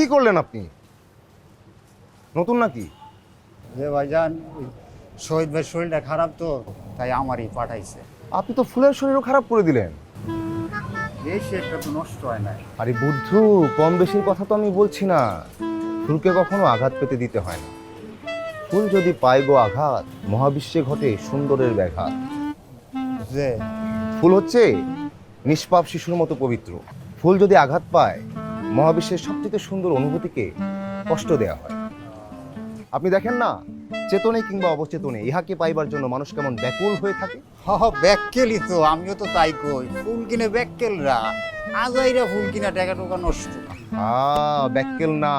কি করলেন আপনি? নতুন নাকি? যে ভাইজান ওই শহীদ ভাই শরীরটা খারাপ তো, তাই আমারই পাঠাইছে। আপনি তো ফুলের শরীরও খারাপ করে দিলেন। এই শেডটা তো নষ্ট হয় না। আরে বুদ্ধু, কম বেশির কথা তো আমি বলছি না। ফুলকে কখনো আঘাত পেতে দিতে হয় না। ফুল যদি পায় গো আঘাত, মহাবিশ্বে ঘটে সুন্দরের ব্যাঘাত। যে ফুল হচ্ছে নিষ্পাপ শিশুর মতো পবিত্র। ফুল যদি আঘাত পায়, মহাবিশ্বের সবচেয়ে সুন্দর অনুভূতিকে কষ্ট দেয়া হয়। আপনি দেখেন না, চেতনে কিংবা অবচেতনে ইহাকে পাইবার জন্য মানুষ কেমন ব্যাকুল হয়ে থাকে। ব্যাককেলই তো, আমিও তো তাই কই। ফুল কিনে ব্যাককেলরা, আজাইরা ফুল কিনা টাকা টোকা নষ্ট। ব্যাকুল না,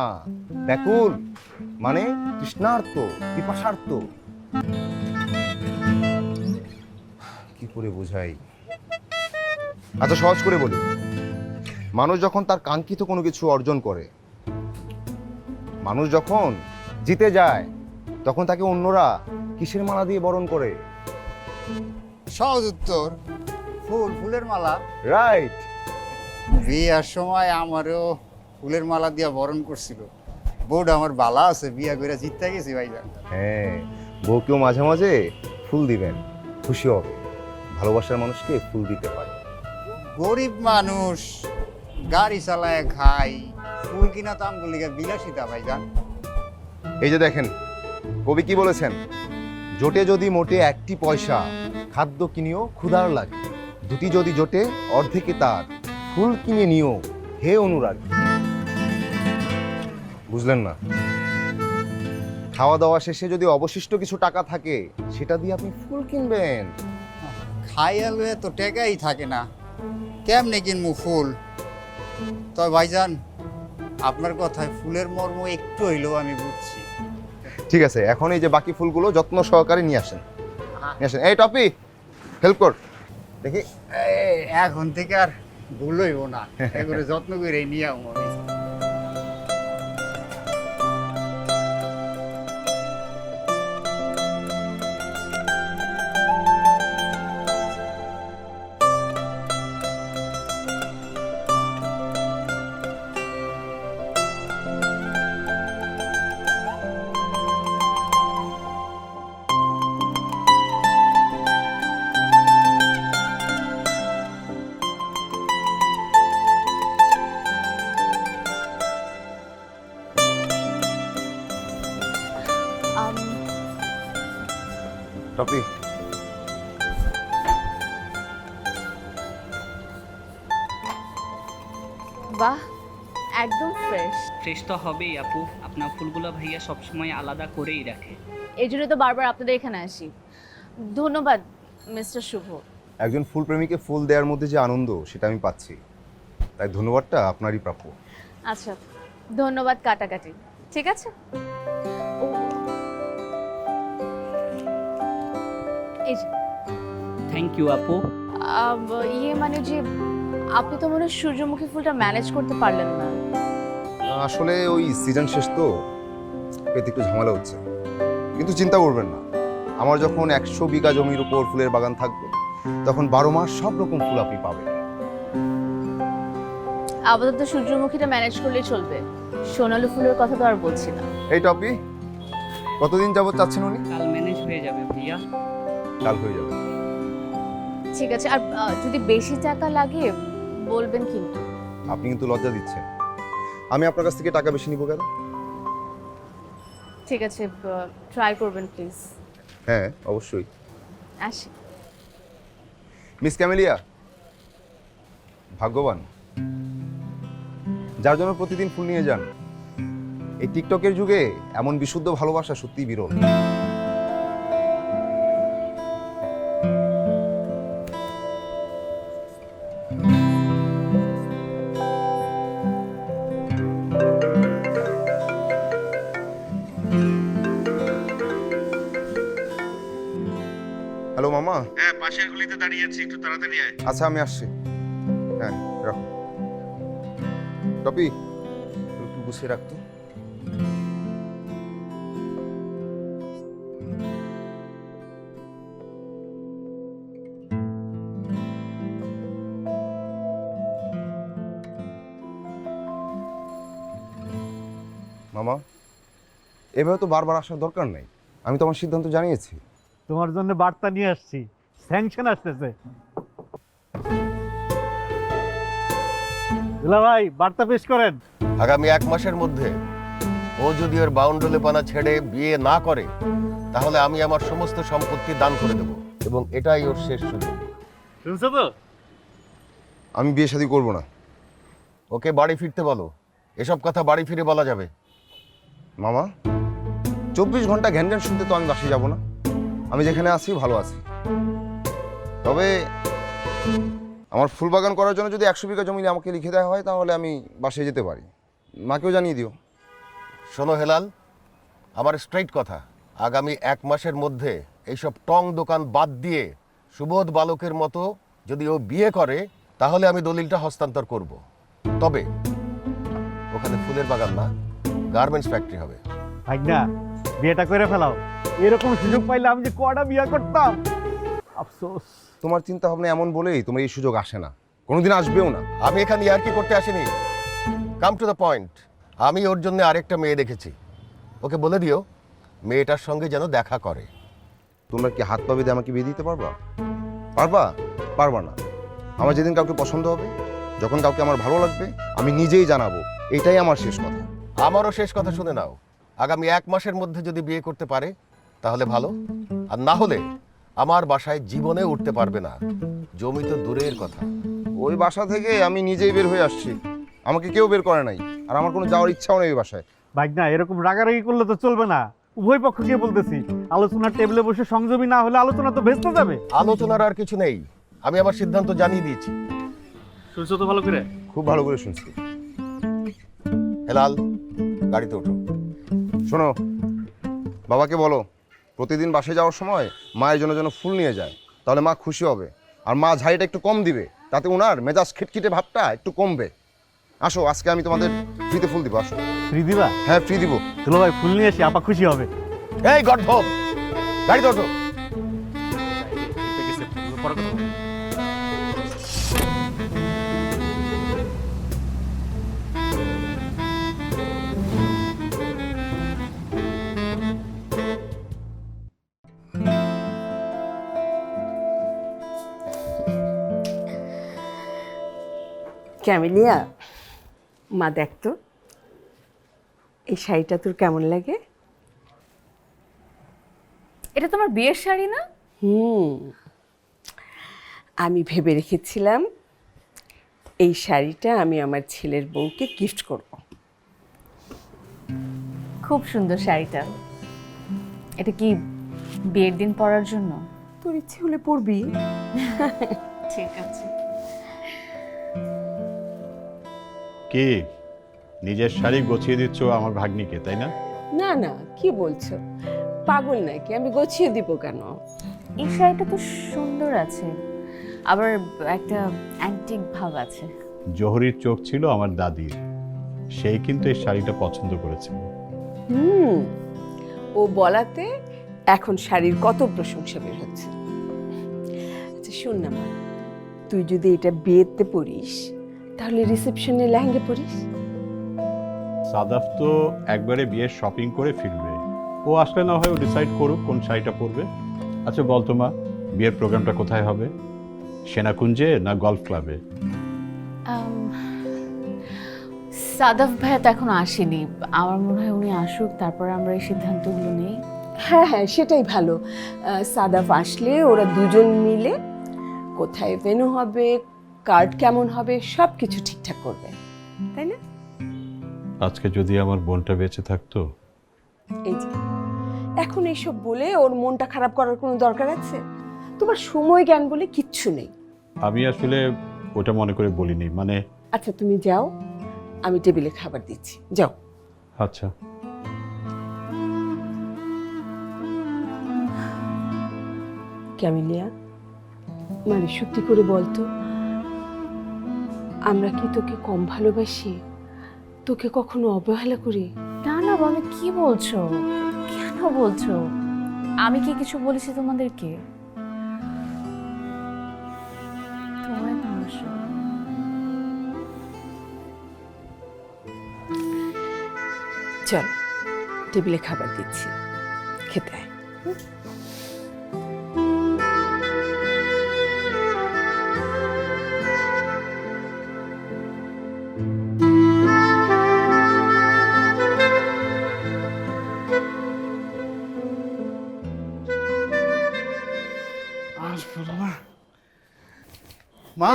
ব্যাকুল মানে তৃষ্ণার্ত, পিপাসার্ত। কি করে বোঝাই? আচ্ছা, সহজ করে বলি। মানুষ যখন তার কাঙ্ক্ষিত কোনো কিছু অর্জন করে, মানুষ যখন জিতে যায়, তখন তাকে অন্যরা কিসের মালা দিয়ে বরণ করে? সহজ উত্তর, ফুল, ফুলের মালা। রাইট। বিয়ার সময় আমারও ফুলের মালা দিয়া বরণ করছিল। বোর্ড আমার বালা আছে, বিয়া করে জিততে গেছি ভাইজান। হ্যাঁ, বউকেও মাঝে মাঝে ফুল দিবেন, খুশি হবে। ভালোবাসার মানুষকে ফুল দিতে হয়। গরিব মানুষ, গাড়ি চালায় খাই, ফুল কিনা তো আমগুলিকে বিলাসিতা ভাইজান। এই যে দেখেন, কবি কি বলেছেন? জোটে যদি মোটে একটি পয়সা, খাদ্য কিনিও ক্ষুধার লাগে। দুটি যদি জোটে অর্ধেকে তার, ফুল কিনে নিও হে অনুরাগ। বুঝলেন না? খাওয়া দাওয়া শেষে যদি অবশিষ্ট কিছু টাকা থাকে, সেটা দিয়ে আপনি ফুল কিনবেন। খাইয়া লয়ে তো টেকাই থাকে না, কেমনে কিনবো ফুল? তবে ভাইজান, আপনার কথায় ফুলের মর্ম একটু হইলেও আমি বুঝছি। ঠিক আছে, এখন এই যে বাকি ফুলগুলো যত্ন সহকারে নিয়ে আসেন। নিয়ে আসেন। এই টপি, হেল্প কর দেখি। এখন থেকে আর ভুল হইব না, এগুলো যত্ন করে নিয়ে আমি। আম, টপি, বাহ, একদম ফ্রেশ। ফ্রেশ তো হবেই আপু, আপনার ফুলগুলো ভাইয়া সবসময় আলাদা করেই রাখে। এই জন্য তো বারবার আপনাদের এখানে আসি। ধন্যবাদ মিস্টার শুভ। একজন ফুল প্রেমীকে ফুল দেওয়ার মধ্যে যে আনন্দ, সেটা আমি পাচ্ছি। তাই ধন্যবাদটা আপনারই প্রাপ্য। আচ্ছা, ধন্যবাদ কাটাকাটি। ঠিক আছে। ও, এই যে, থ্যাংক ইউ আপু। আম, ইয়ে মানে যে আপনি তো মনে হয় সূর্যমুখী ফুলটা ম্যানেজ করতে পারলেন না। আসলে ওই সিজন শেষ তো, পেতে একটু ঝামেলা হচ্ছে। কিন্তু চিন্তা করবেন না, আমার যখন 100 বিঘা জমির উপর ফুলের বাগান থাকবে, তখন 12 মাস সব রকম ফুল আপনি পাবেন। আপাতত সূর্যমুখীটা ম্যানেজ করলেই চলবে, সোনালী ফুলের কথা তো আর বলছি না। এই টপি, কতদিন যাবত চাচ্ছেন উনি? কাল ম্যানেজ হয়ে যাবে ভাইয়া। কাল হয়ে যাবে। ঠিক আছে, আর যদি বেশি টাকা লাগে বলবেন কিন্তু। আপনি কিন্তু লজ্জা দিচ্ছেন। আমি আপনার কাছ থেকে টাকা বেশি নিব কেন? ঠিক আছে, ট্রাই করবেন প্লিজ। হ্যাঁ, অবশ্যই। আসি। মিস ক্যামেলিয়া, ভাগ্যবান যার জন্য প্রতিদিন ফুল নিয়ে যান। এই টিকটকের যুগে এমন বিশুদ্ধ ভালোবাসা সত্যিই বিরল। হ্যালো মামা। হ্যাঁ, পাশের গলিতে দাঁড়িয়ে আছি, একটু তাড়াতাড়ি আয়। আচ্ছা, আমি আসছি। হ্যাঁ, রাখো। টপি, একটু গুছিয়ে রাখতো। মামা, এভাবে তো বারবার আসার দরকার নেই। আমি তো আমার সিদ্ধান্ত জানিয়েছি। তোমার জন্য বার্তা নিয়ে আসছি, স্যাংশন আসতেছে। দুলা ভাই, বার্তা পেশ করেন। আগামী 1 মাসের মধ্যে ও যদি ওর বাউন্ডুলেপানা ছেড়ে বিয়ে না করে, তাহলে আমি আমার সমস্ত সম্পত্তি দান করে দেব, এবং এটাই ওর শেষ সুযোগ। শুনছো তো? আমি বিয়ে শাদী করবো না। ওকে বাড়ি ফিরতে বলো। এসব কথা বাড়ি ফিরে বলা যাবে। মামা, 24 ঘন্টা ঘ্যান ঘ্যান শুনতে তো আমি বাসে যাব না। আমি যেখানে আছি ভালো আছি। তবে আমার ফুল বাগান করার জন্য যদি 100 বিঘা জমি আমাকে লিখে দেওয়া হয়, তাহলে আমি বাসে যেতে পারি। মাকেও জানিয়ে দিও। শোনো হেলাল, আমার স্ট্রেইট কথা, আগামী 1 মাসের মধ্যে এইসব টং দোকান বাদ দিয়ে সুবোধ বালকের মতো যদি ও বিয়ে করে, তাহলে আমি দলিলটা হস্তান্তর করব। তবে ওখানে ফুলের বাগান না, গার্মেন্টস ফ্যাক্টরি হবে। ভাগনা, বিয়েটা করে ফেলাও। এরকম সুযোগ পাইলে আমি যে কয়টা বিয়ে করতাম। আফসোস। তোমার চিন্তা ভাবনা এমন বলেই তোমার এই সুযোগ আসে না, কোনোদিন আসবেও না। আমি এখানে আর কি করতে আসিনি। Come to the point. আমি ওর জন্য আরেকটা মেয়ে দেখেছি। ওকে বলে দিও মেয়েটার সঙ্গে যেন দেখা করে। তোমরা কি হাত পা বেঁধে আমাকে বিয়ে দিতে পারবা? পারবা? পারবা না। আমার যেদিন কাউকে পছন্দ হবে, যখন কাউকে আমার ভালো লাগবে, আমি নিজেই জানাবো। এটাই আমার শেষ কথা। আমারও শেষ কথা শুনে নাও। আগামী 1 মাসের মধ্যে যদি বিয়ে করতে পারে তাহলে ভালো, আর না হলে আমার বাসায় জীবনে উঠতে পারবে না। জমি তো দূরের কথা। ওই বাসা থেকে আমি নিজেই বের হয়ে আসছি, আমাকে কেউ বের করে নাই। আর আমার কোনো যাওয়ার ইচ্ছাও নেই ওই বাসায়। ভাগনা, এরকম রাগারাগি করলে তো চলবে না। উভয় পক্ষকে বলতেছি, আলোচনার টেবিলে বসে সংযমী না হলে আলোচনা তো ভেস্তে যাবে। আলোচনার আর কিছু নেই। আমি আমার সিদ্ধান্ত জানিয়ে দিয়েছি। শুনছো তো ভালো করে? খুব ভালো করে শুনছি। হেলাল, গাড়িতে ওঠো। শোনো, বাবাকে বলো প্রতিদিন বাসায় যাওয়ার সময় মায়ের জন্য যেন ফুল নিয়ে যায়, তাহলে মা খুশি হবে। আর মা ঝাড়িটা একটু কম দিবে, তাতে ওনার মেজাজ খিটখিটে ভাবটা একটু কমবে। আসো, আজকে আমি তোমাদের ফ্রিতে ফুল দিব। আসো। ফ্রি দিবা? হ্যাঁ, ফ্রি দিব। দুলা ভাই, ফুল নিয়ে আসি, আপা খুশি হবে। এই গর্ধব, গাড়িতে ওঠো। ক্যামেলিয়া, মা দেখ তো, এই শাড়িটা তোর কেমন লাগে? এটা তোমার বিয়ের শাড়ি না? আমি ভেবে রেখেছিলাম এই শাড়িটা আমি আমার ছেলের বউকে গিফট করব। খুব সুন্দর শাড়িটা। এটা কি বিয়ের দিন পরার জন্য? তোর ইচ্ছে হলে পরবি। ঠিক আছে। কি নিজের শাড়ি গোছিয়ে দিচ্ছ আমার ভাগ্নিকে, তাই না? না না, কি বলছো? পাগল নাকি? আমি গোছিয়ে দিব কেন? এই শাড়িটা তো সুন্দর আছে, আবার একটা অ্যান্টিক ভাব আছে। জহরির চোখ ছিল আমার দাদির, সেই কিন্তু এই শাড়িটা পছন্দ করেছে। ও বলাতে এখন শাড়ির কত প্রশংসা বের হচ্ছে। আচ্ছা শোন না মা, তুই যদি এটা বিয়েতে পরিস তাহলে রিসেপশনে লেহেঙ্গা পরিস। সাদাফ তো একবারে বিয়ের শপিং করে ফিরবে, ও আসলে না হয় ও ডিসাইড করুক কোন শাড়িটা পরবে। আচ্ছা বলতো মা, বিয়ের প্রোগ্রামটা কোথায় হবে? সেনাকুঞ্জে না গলফ ক্লাবে? সাদাফ ভাইয়া তো এখন আসেনি, আমার মনে হয় উনি আসুক, তারপর আমরা এই সিদ্ধান্তগুলো নেই। হ্যাঁ হ্যাঁ, সেটাই ভালো। সাদাফ আসলে ওরা দুজন মিলে কোথায় ভেন্যু হবে, কার্ড কেমন হবে, সব কিছু ঠিকঠাক করবে, তাই না? আজকে যদি আমার বোনটা বেঁচে থাকতো। এই যে এখন এইসব বলে ওর মনটা খারাপ করার কোনো দরকার আছে? তোমার সময় জ্ঞান বলে কিচ্ছু নেই। আমি আসলে ওটা মনে করে বলিনি, মানে। আচ্ছা তুমি যাও, আমি টেবিলে খাবার দিচ্ছি, যাও। আচ্ছা। ক্যামেলিয়া, মানে সত্যি করে বলতো, আমরা কি তোকে কম ভালোবাসি? তোকে কখনো অবহেলা করি? না না, বলো কি বলছো, কেন বলছো? আমি কি কিছু বলেছি তোমাদেরকে? তোমায় ভালোবাসো। চল টেবিলে খাবার দিচ্ছি, খেতে আয়। আসবো না। মা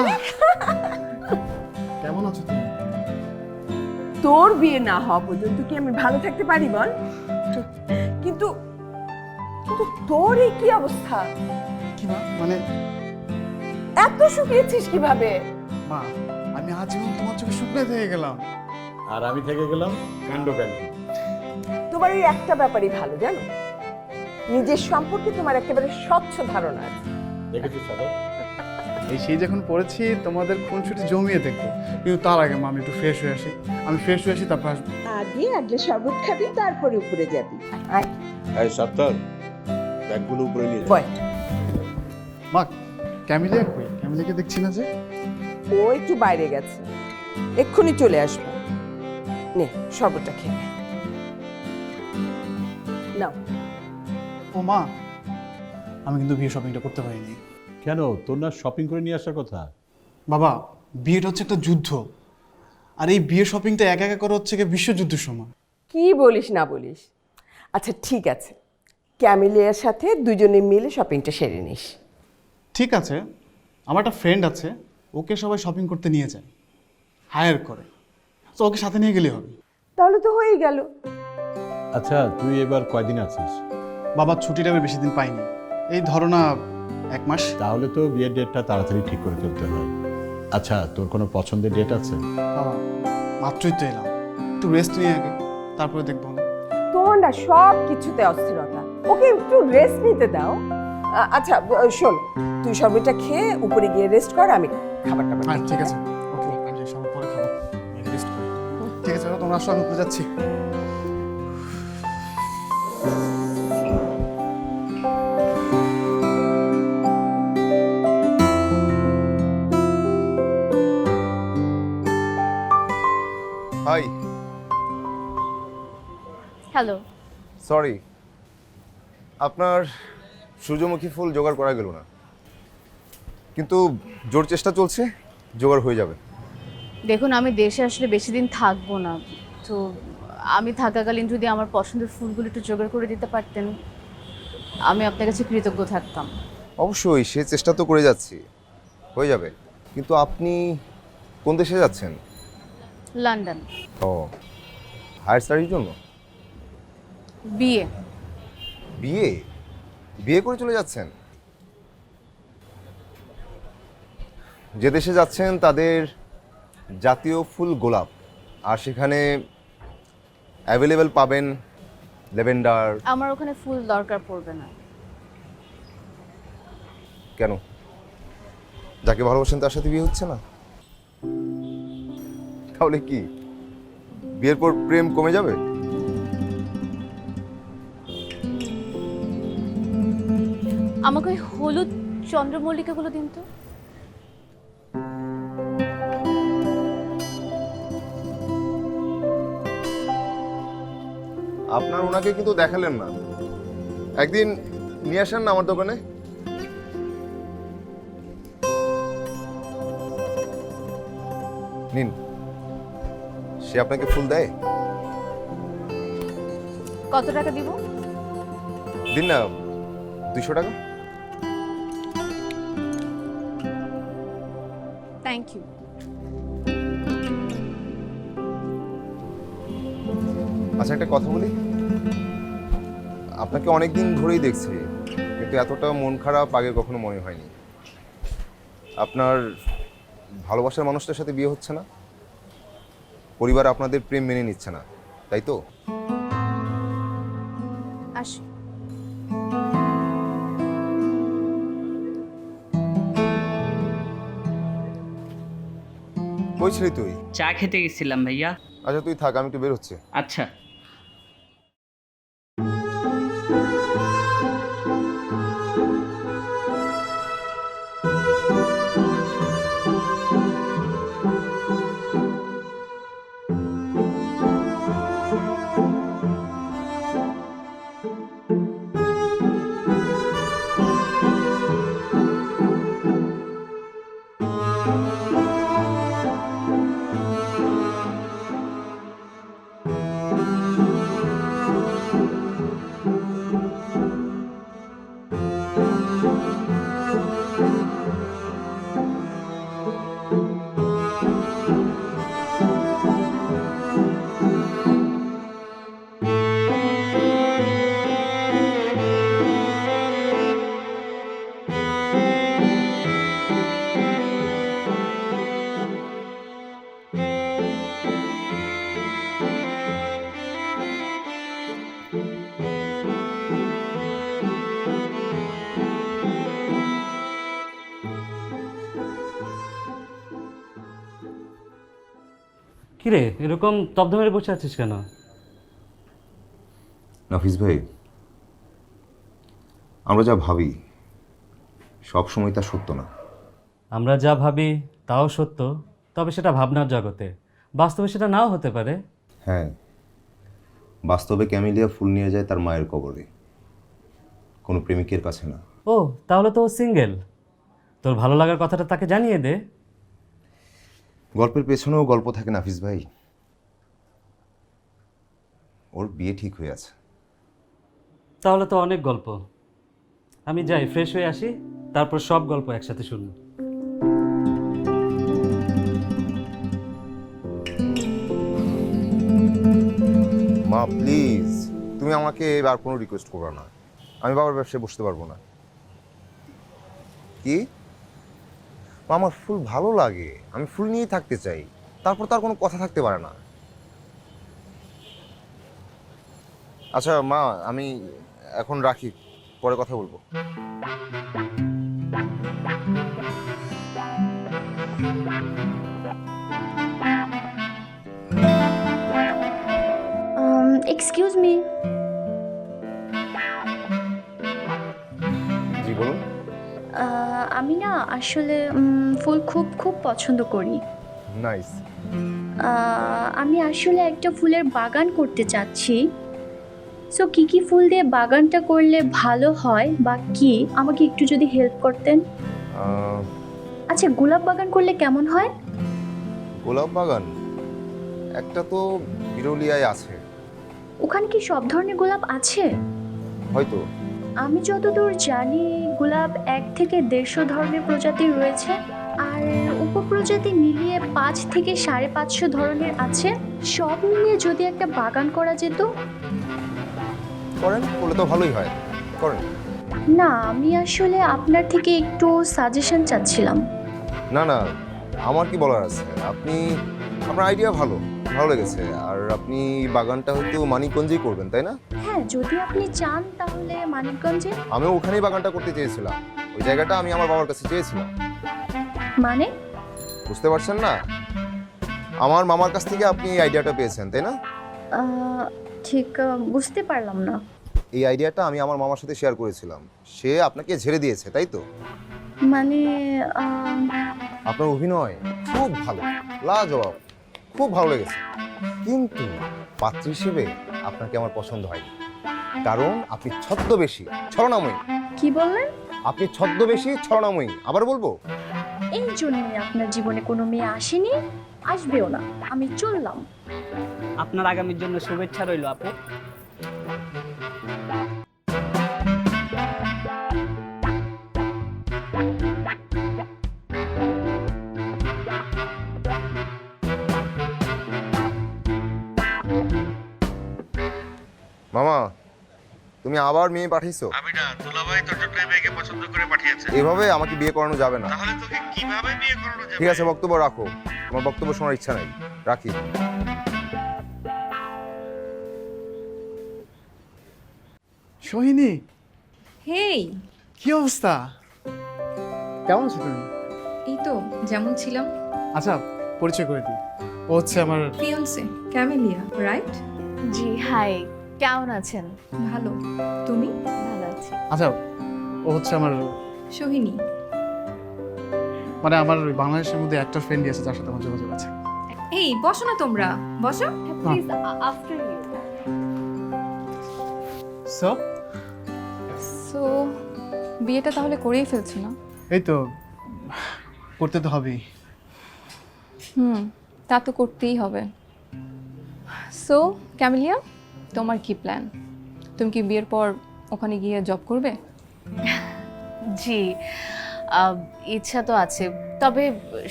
কেমন আছো তুমি? তোর বিয়ে না হওয়া পর্যন্ত কি আমি ভালো থাকতে পারি বল? কিন্তু কিন্তু তোর এই কি অবস্থা? কি মা, মানে এত শুকিয়েছিস কিভাবে? মা আমি আজীবন তোমার চোখে শুকনো থেকে গেলাম। আর আমি থেকে গেলাম কাণ্ডজ্ঞানী। তোমার এই একটা ব্যাপারই ভালো জানো, নিজের সম্পর্কে তোমার একেবারে স্বচ্ছ ধারণা আছে। দেখেছিস সাদা? এই সেই যখন পড়েছি তোমাদের খুনসুটি জমিয়ে দেখবো, কিন্তু তার আগে মা আমি একটু ফ্রেশ হয়ে আসি। আমি ফ্রেশ হয়ে আসি, তারপর আসবো। আগে আগে শরবত খাবি, তারপরে উপরে যাবি। এই সাত্তার, ব্যাগগুলো উপরে নিয়ে যা। বয়, মা ক্যামিলিয়া কই? ক্যামিলিয়াকে দেখছি না যে। ও একটু বাইরে গেছে, এক্ষুনি চলে আসবো। নে শরবতটা খেয়ে নে। নাও। ও মা, আমি কিন্তু বিয়ে শপিংটা করতে পারিনি। কেন, তোর না শপিং করে নিয়ে আসার কথা? বাবা, বিয়েটা হচ্ছে একটা যুদ্ধ, আর এই বিয়ে শপিংটা একা একা করা হচ্ছে গিয়ে বিশ্বযুদ্ধের সমান। কি বলিস না বলিস। আচ্ছা ঠিক আছে, ক্যামিলিয়ার সাথে দুজনে মিলে শপিংটা সেরে নিস। ঠিক আছে, আমার একটা ফ্রেন্ড আছে, ওকে সবাই শপিং করতে নিয়ে যায়, হায়ার করে, তো ওকে সাথে নিয়ে গেলে হবে। তাহলে তো হয়েই গেল। আচ্ছা, তুই এবার কয়দিন আছিস? বাবা ছুটিটা আমি বেশি দিন পাইনি, এই ধরো না 1 মাস। তাহলে তো বিয়ের ডেটটা তাড়াতাড়ি ঠিক করে ফেলতে হয়। আচ্ছা, তোর কোনো পছন্দের ডেট আছে? বাবা মাত্রই তো এলাম, একটু রেস্ট নিয়ে আগে, তারপরে দেখবো না। তোমার না সব কিছুতে অস্থিরতা, ওকে একটু রেস্ট নিতে দাও। আচ্ছা শোন, তুই শরবতটা খেয়ে উপরে গিয়ে রেস্ট কর, আমি খাবারটা হ্যাঁ ঠিক আছে, ওকে আমি সব পরে খাবো, রেস্ট করি। ঠিক আছে, তোমরা আসো, আমি উপরে যাচ্ছি। High, hello. সরি, আপনার সূর্যমুখী ফুল জোগাড় করা গেল না, কিন্তু জোর চেষ্টা চলছে, জোগাড় হয়ে যাবে। দেখুন, আমি দেশে আসলে বেশি দিন থাকবো না, তো আমি থাকাকালীন যদি আমার পছন্দের ফুলগুলো একটু জোগাড় করে দিতে পারতেন, আমি আপনার কাছে কৃতজ্ঞ থাকতাম। অবশ্যই, সে চেষ্টা তো করে যাচ্ছি, হয়ে যাবে। কিন্তু আপনি কোন দেশে যাচ্ছেন? লন্ডন। ও, হায়ার স্টাডির জন্য? বিয়ে। বিয়ে? বিয়ে করে চলে যাচ্ছেন? যে দেশে যাচ্ছেন তাদের জাতীয় ফুল গোলাপ, আর সেখানে অ্যাভেলেবেল পাবেন ল্যাভেন্ডার। আমার ওখানে ফুল দরকার পড়বে না। কেন, যাকে ভালোবাসেন তার সাথে বিয়ে হচ্ছে না? তাহলে কি বিয়ের পর প্রেম কমে যাবে? আমাকে ওই হলুদ চন্দ্রমল্লিকাগুলো দিন তো। আপনার ওনাকে কিন্তু দেখালেন না, একদিন নিয়ে আসেন না আমার দোকানে। নিন, সে আপনাকে ফুল দেয়? কত টাকা দিব? দিন না 200 টাকা। Thank you. আচ্ছা, একটা কথা বলি, আপনাকে অনেক দিন ধরেই দেখছি, কিন্তু এতটা মন খারাপ আগে কখনো মনে হয়নি। আপনার ভালোবাসার মানুষটার সাথে বিয়ে হচ্ছে না, পরিবার আপনাদের প্রেম মেনে নিচ্ছে না, তাই তো? আসি। কই ছিলি তুই? চা খেতে গেছিলাম ভাইয়া। আচ্ছা তুই থাক, আমি একটু বের হচ্ছে। আচ্ছা। কিরে এরকম তব্ধ মেরে বসে আছিস কেন? নাফিস ভাই, আমরা যা ভাবি সব সময় তা সত্য না। আমরা যা ভাবি তাও সত্য, তবে সেটা ভাবনার জগতে, বাস্তবে সেটা নাও হতে পারে। হ্যাঁ, বাস্তবে ক্যামেলিয়া ফুল নিয়ে যায় তার মায়ের কবরে, কোনো প্রেমিকের কাছে না। ও তাহলে তো ও সিঙ্গেল। তোর ভালো লাগার কথাটা তাকে জানিয়ে দে। গল্পের পেছনেও গল্প থাকে নাফিস ভাই। ওর বিয়ে ঠিক হয়ে আছে। তাহলে তো অনেক গল্প। আমি যাই, ফ্রেশ হয়ে আসি, তারপর সব গল্প একসাথে শুনবো। মা প্লিজ, তুমি আমাকে আর কোনো রিকোয়েস্ট করো না। আমি বাবার ব্যবসায় বসতে পারবো না। কি মা, আমার ফুল ভালো লাগে, আমি ফুল নিয়েই থাকতে চাই, তারপর তার কোনো কথা থাকতে পারে না। আচ্ছা মা, আমি এখন রাখি, পরে কথা বলবো। Excuse me. জি বলুন। আমি না আসলে ফুল খুব খুব পছন্দ করি। নাইস। আমি আসলে একটা ফুলের বাগান করতে চাচ্ছি। সো কি কি ফুল দিয়ে বাগানটা করলে ভালো হয় বা কি, আমাকে একটু যদি হেল্প করতেন। আচ্ছা, গোলাপ বাগান করলে কেমন হয়? গোলাপ বাগান একটা তো বিরলিয়ায় আছে। ওখানে কি সব ধরনের গোলাপ আছে? হয়তো। আমি যতদূর জানি গোলাপ 1 থেকে 150 ধরনের প্রজাতি রয়েছে, আর উপপ্রজাতি মিলিয়ে 5 থেকে 550 ধরনের আছে। সব মিলিয়ে যদি একটা বাগান করা যেত। করেন, বলে তো ভালোই হয়, করেন। না, আমি আসলে আপনার থেকে একটু সাজেশন চাচ্ছিলাম। না না, আমার কি বলার আছে, আপনি, আপনার আইডিয়া ভালো, ভালো লেগেছে। আর আপনি বাগানটা হয়তো মানিকগঞ্জেই করবেন, তাই না? হ্যাঁ, যদি আপনি চান তাহলে মানিকগঞ্জে। আমিও ওখানেই বাগানটা করতে চেয়েছিলাম। ওই জায়গাটা আমি আমার বাবার কাছে চেয়েছিলাম। মানে? বুঝতে পারছেন না? আমার মামার কাছ থেকে আপনি এই আইডিয়াটা পেয়েছেন, তাই না? ঠিক বুঝতে পারলাম না। এই আইডিয়াটা আমি আমার মামার সাথে শেয়ার করেছিলাম, সে আপনাকে ঝেড়ে দিয়েছে, তাই তো? মানে আপনার অভিনয় খুব ভালো, লাজবাব, খুব ভালো লেগেছে। কিন্তু পাত্রী হিসেবে আপনাকে আমার পছন্দ হয়নি, কারণ আপনি ছদ্মবেশী, ছলনাময়ী। কি বললেন? আপনি ছদ্মবেশী, ছলনাময়ী। আবার বলবো? এই জন্যই আপনার জীবনে কোনো মেয়ে আসেনি, আসবেও না। আমি চললাম। আপনার আগামীর জন্য শুভেচ্ছা রইল আপু। মামা, তুমি আবার মেয়ে পাঠিয়েছো? আমি না, দুলাভাই তোর জন্য মেয়েকে পছন্দ করে পাঠিয়েছে। এভাবে আমাকে বিয়ে করানো যাবে না। তাহলে তোকে কিভাবে বিয়ে করানো যাবে? ঠিক আছে, বক্তব্য রাখো। আমার বক্তব্য শোনার ইচ্ছা নাই, রাখি। সোহিনী, হেই, কি অবস্থা? কেমন আছো তুমি? এই তো যেমন ছিলাম। আচ্ছা, পরিচয় করে দিই। ও হচ্ছে আমার ফিয়ন্সে ক্যামেলিয়া, রাইট? জি হাই, কেমন আছেন? ভালো, তুমি? ভালো আছি। আচ্ছা, ও হচ্ছে আমার সোহিনী। মানে আমার ওই বাংলাদেশের মধ্যে একটা ফ্রেন্ডই আছে যার সাথে আমার যোগাযোগ আছে। এই বসো না তোমরা, বসো। Please after you. So so বিয়েটা তাহলে করেই ফেলছো না? এই তো, করতে তো হবেই। তা তো করতেই হবে। সো ক্যামেলিয়া, তোমার কি প্ল্যান? তুমি কি বিয়ের পর ওখানে গিয়ে জব করবে? জি, ইচ্ছা তো আছে, তবে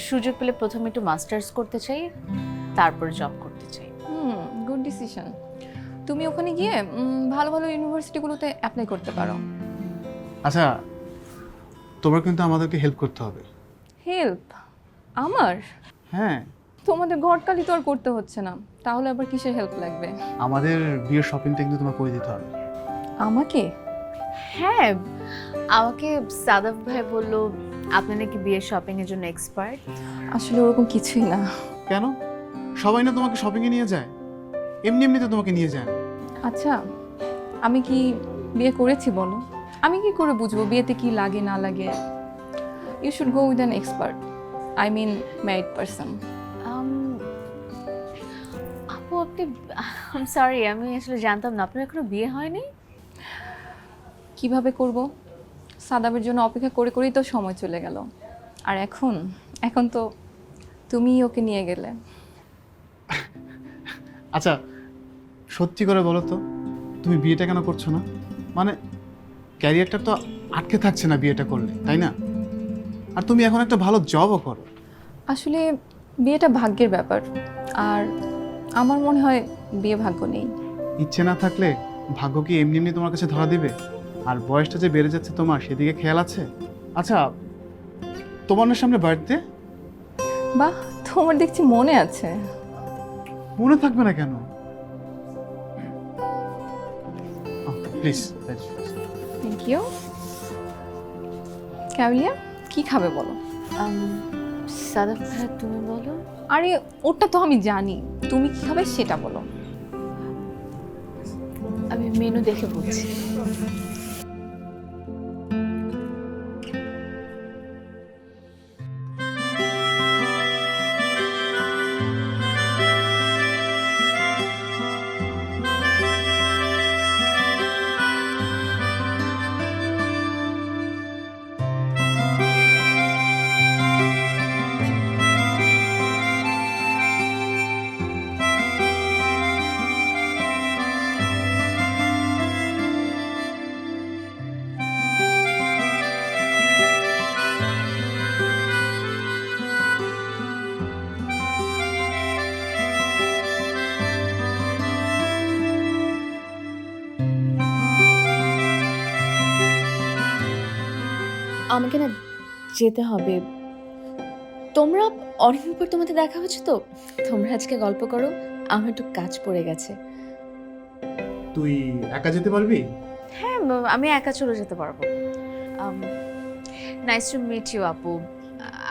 সুযোগ পেলে প্রথমে একটু মাস্টার্স করতে চাই, তারপর জব করতে চাই। Good decision. তুমি ওখানে গিয়ে ভালো ভালো ইউনিভার্সিটিগুলোতে অ্যাপ্লাই করতে পারো। আচ্ছা, তোমার কিন্তু আমাদেরকে হেল্প করতে হবে। হেল্প? আমার? হ্যাঁ, তোমাদের ঘটকালি তো আর করতে হচ্ছে না, তাহলে আবার কিসের হেল্প লাগবে? আমাদের বিয়ের শপিংটা কিন্তু তোমার করে দিতে হবে। আমাকে? হ্যাঁ, আমাকে সাদাফ ভাই বললো আপনি নাকি বিয়ের শপিং এর জন্য এক্সপার্ট। আসলে ওরকম কিছুই না। কেন? সবাই না তোমাকে শপিংয়ে নিয়ে যায়, এমনি এমনিতে তোমাকে নিয়ে যায় না। আচ্ছা, আমি কি বিয়ে করেছি বলো? আমি কি করে বুঝবো বিয়েতে কি লাগে না লাগে? You should go with an expert, I mean married person. আপু আপনি, সরি আমি আসলে জানতাম না আপনার এখনো বিয়ে হয়নি। কিভাবে করব? সাদাবের জন্য অপেক্ষা করে করেই তো সময় চলে গেল। আর এখন তো তুমিই ওকে নিয়ে গেলে। আচ্ছা সত্যি করে বলো তো, তুমি বিয়েটা কেন করছো না? মানে ক্যারিয়ারটা তো আটকে থাকছে না বিয়েটা করলে, তাই না? আর তুমি এখন একটা ভালো জবও করো। আসলে বিয়েটা ভাগ্যের ব্যাপার, আর আমার মনে হয় বিয়ে ভাগ্য নেই। ইচ্ছে না থাকলে ভাগ্য কি এমনি এমনি তোমার কাছে ধরা দিবে? আর বয়সটা যে বেড়ে যাচ্ছে তোমার, সেদিকে খেয়াল আছে? আচ্ছা তোমার না সামনে বার্থডে? বাহ, তোমার দেখছি মনে আছে। মনে থাকবে না কেন? প্লিজ। Thank you. ক্যামিলিয়া, কি খাবে বলো? সাদাব ভাইয়া তুমি বলো। আরে ওটা তো আমি জানি, তুমি কি খাবে সেটা বলো। আমি মেনু দেখে বলছি। আমাকে না যেতে হবে। তোমরা অনেকদিন পর তোমাদের দেখা হচ্ছে তো, তোমরা আজকে গল্প করো, আমার একটু কাজ পড়ে গেছে। তুই একা যেতে পারবি? হ্যাঁ আমি একা চলে যেতে পারবো। নাইস টু মিট ইউ আপু,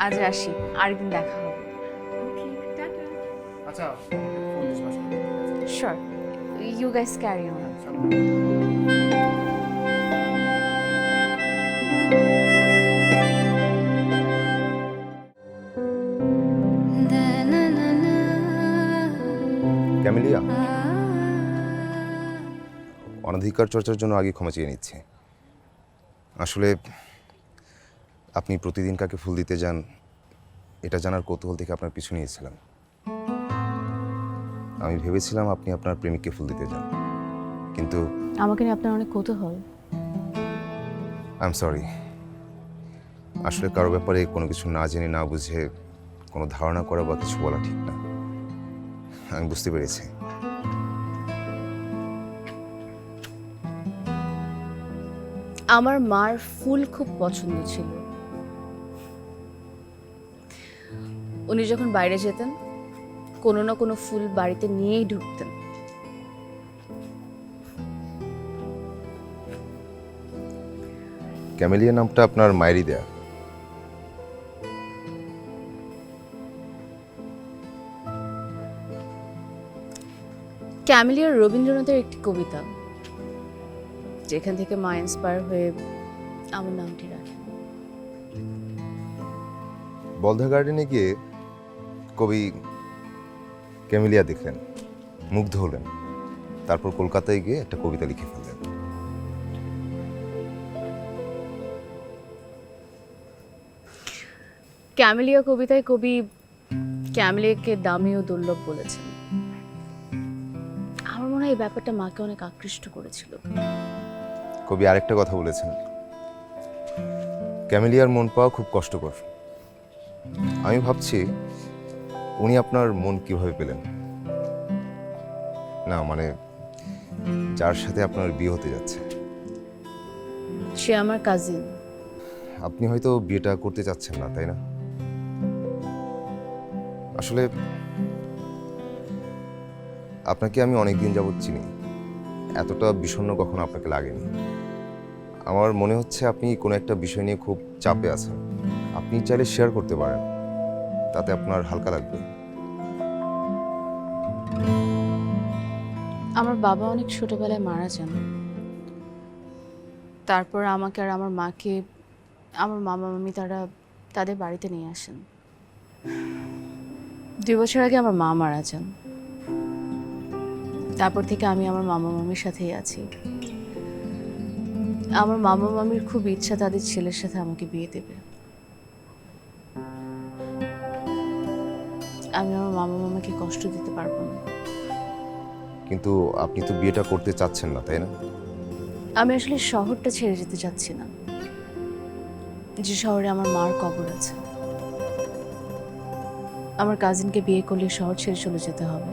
আজ আসি, আরেকদিন দেখা হবে। আচ্ছা sure, you guys carry on. Camellia, অনধিকার চর্চার জন্য আগে ক্ষমা চেয়ে নিচ্ছি। আসলে আপনি প্রতিদিন কাকে ফুল দিতে যান এটা জানার কৌতূহল থেকে আপনার পিছু নিয়েছিলাম। আমি ভেবেছিলাম আপনি আপনার প্রেমিককে ফুল দিতে যান, কিন্তু আমাকে নিয়ে আপনার অনেক কৌতূহল। I am sorry. আসলে কারো ব্যাপারে কোনো কিছু না জেনে না বুঝে কোনো ধারণা করা বা কিছু বলা ঠিক না। আমি বুঝতে পেরেছি। আমার মার ফুল খুব পছন্দ ছিল। উনি যখন বাইরে যেতেন কোনো না কোনো ফুল বাড়িতে নিয়েই ঢুকতেন। ক্যামেলিয়া নামটা আপনার মায়েরই দেয়া? ক্যামেলিয়া রবীন্দ্রনাথের একটি কবিতা, যেখান থেকে মা ইন্সপায়ার হয়ে আমার নামটি রাখেন। বলধা গার্ডেনে গিয়ে কবি ক্যামেলিয়া দেখলেন, মুগ্ধ হলেন, তারপর কলকাতায় গিয়ে একটা কবিতা লিখে ফেললেন। ক্যামেলিয়া কবিতায় কবি ক্যামেলিয়াকে দামি ও দুর্লভ বলেছেন। আমার মনে হয় এই ব্যাপারটা মাকে অনেক আকৃষ্ট করেছিল। কবি আরেকটা কথা বলেছেন, ক্যামেলিয়ার মন পাওয়া খুব কষ্টকর। আমি ভাবছি উনি আপনার মন কিভাবে পেলেন। না মানে যার সাথে আপনার বিয়ে হতে যাচ্ছে। সে আমার কাজিন। আপনি হয়তো বিয়েটা করতে চাচ্ছেন না, তাই না? আসলে আপনাকে আমি অনেকদিন যাবৎ চিনি, এতটা বিষণ্ণ কখনো আপনাকে লাগেনি। আমার মনে হচ্ছে আপনি কোনো একটা বিষয় নিয়ে খুব চাপে আছেন। আপনি চাইলে শেয়ার করতে পারেন, তাতে আপনার হালকা লাগবে। আমার বাবা অনেক ছোটবেলায় মারা যান। তারপর আমাকে আর আমার মাকে আমার মামা মামি তারা তাদের বাড়িতে নিয়ে আসেন। 2 বছর আগে আমার মা মারা যান। তারপর থেকে আমি আমার মামা মামির সাথেই আছি। আমার মামা মামির খুব ইচ্ছা তাদের ছেলের সাথে আমাকে বিয়ে দেবে। আমি আমার মামা মামাকে কষ্ট দিতে পারবো না। কিন্তু আপনি তো বিয়েটা করতে চাচ্ছেন না, তাই না? আমি আসলে শহরটা ছেড়ে যেতে চাচ্ছি না, যে শহরে আমার মার কবর আছে। আমার কাজিনকে বিয়ে করলে শহর ছেড়ে চলে যেতে হবে।